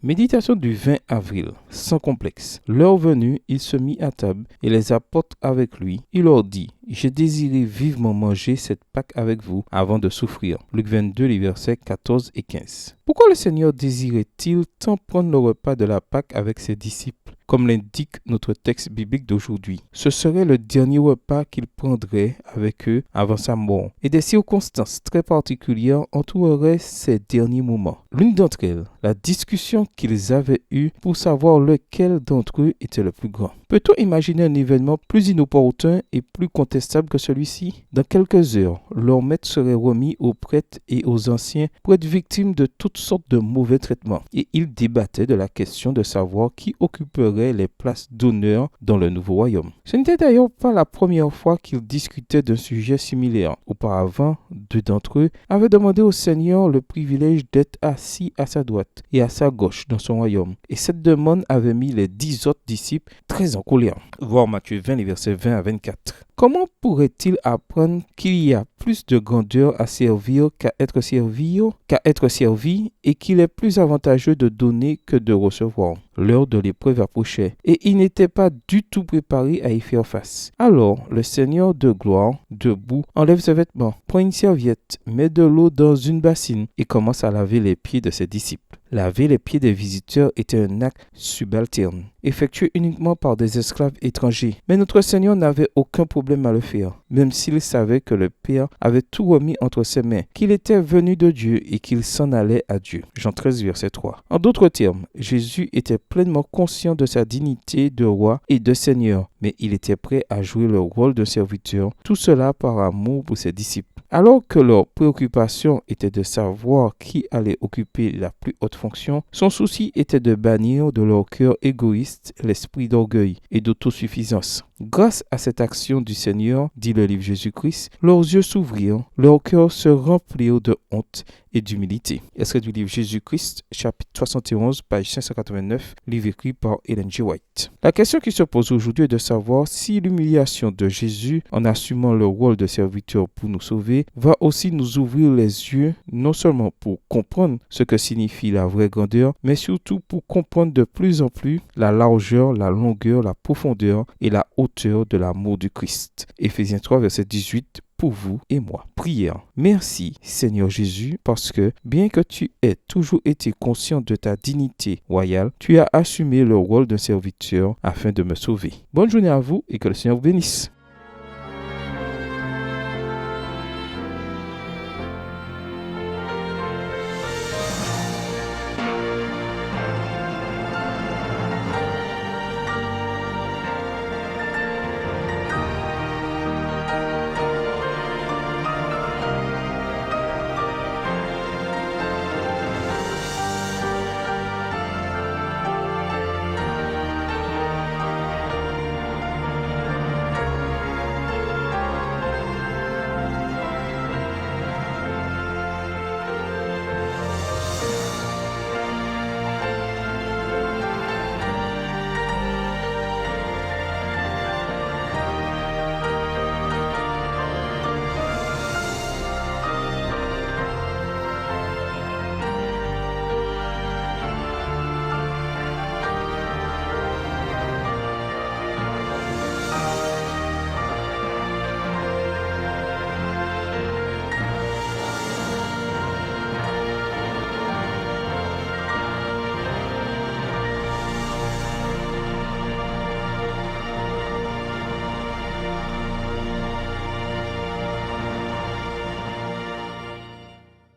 Méditation du 20 avril, sans complexe. L'heure venue, il se mit à table et les apôtres avec lui. Il leur dit, « J'ai désiré vivement manger cette Pâque avec vous avant de souffrir. » Luc 22, les versets 14 et 15. Pourquoi le Seigneur désirait-il tant prendre le repas de la Pâque avec ses disciples? Comme l'indique notre texte biblique d'aujourd'hui, ce serait le dernier repas qu'il prendrait avec eux avant sa mort, et des circonstances très particulières entoureraient ces derniers moments. L'une d'entre elles, la discussion qu'ils avaient eue pour savoir lequel d'entre eux était le plus grand. Peut-on imaginer un événement plus inopportun et plus contestable que celui-ci? Dans quelques heures, leur maître serait remis aux prêtres et aux anciens pour être victime de toutes sortes de mauvais traitements, et ils débattaient de la question de savoir qui occuperait les places d'honneur dans le nouveau royaume. Ce n'était d'ailleurs pas la première fois qu'ils discutaient d'un sujet similaire. Auparavant, deux d'entre eux avaient demandé au Seigneur le privilège d'être assis à sa droite et à sa gauche dans son royaume. Et cette demande avait mis les 10 autres disciples très en colère. Voir Matthieu 20, les versets 20 à 24. Comment pourrait-il apprendre qu'il y a plus de grandeur à servir qu'à être servi et qu'il est plus avantageux de donner que de recevoir? L'heure de l'épreuve approchait et il n'était pas du tout préparé à y faire face. Alors, le Seigneur de gloire, debout, enlève ses vêtements, prend une serviette, met de l'eau dans une bassine et commence à laver les pieds de ses disciples. Laver les pieds des visiteurs était un acte subalterne, effectué uniquement par des esclaves étrangers. Mais notre Seigneur n'avait aucun problème à le faire, même s'il savait que le Père avait tout remis entre ses mains, qu'il était venu de Dieu et qu'il s'en allait à Dieu. Jean 13, verset 3. En d'autres termes, Jésus était pleinement conscient de sa dignité de roi et de Seigneur, mais il était prêt à jouer le rôle d'un serviteur, tout cela par amour pour ses disciples. Alors que leur préoccupation était de savoir qui allait occuper la plus haute fonction, son souci était de bannir de leur cœur égoïste l'esprit d'orgueil et d'autosuffisance. Grâce à cette action du Seigneur, dit le livre Jésus-Christ, leurs yeux s'ouvrirent, leurs cœurs se remplirent de honte et d'humilité. Extrait du livre Jésus-Christ, chapitre 71, page 589, livre écrit par Ellen G. White. La question qui se pose aujourd'hui est de savoir si l'humiliation de Jésus en assumant le rôle de serviteur pour nous sauver va aussi nous ouvrir les yeux, non seulement pour comprendre ce que signifie la vraie grandeur, mais surtout pour comprendre de plus en plus la largeur, la longueur, la profondeur et la hauteur de l'amour du Christ. Éphésiens 3, verset 18. Pour vous et moi. Prière. Merci Seigneur Jésus parce que bien que tu aies toujours été conscient de ta dignité royale, tu as assumé le rôle d'un serviteur afin de me sauver. Bonne journée à vous et que le Seigneur vous bénisse.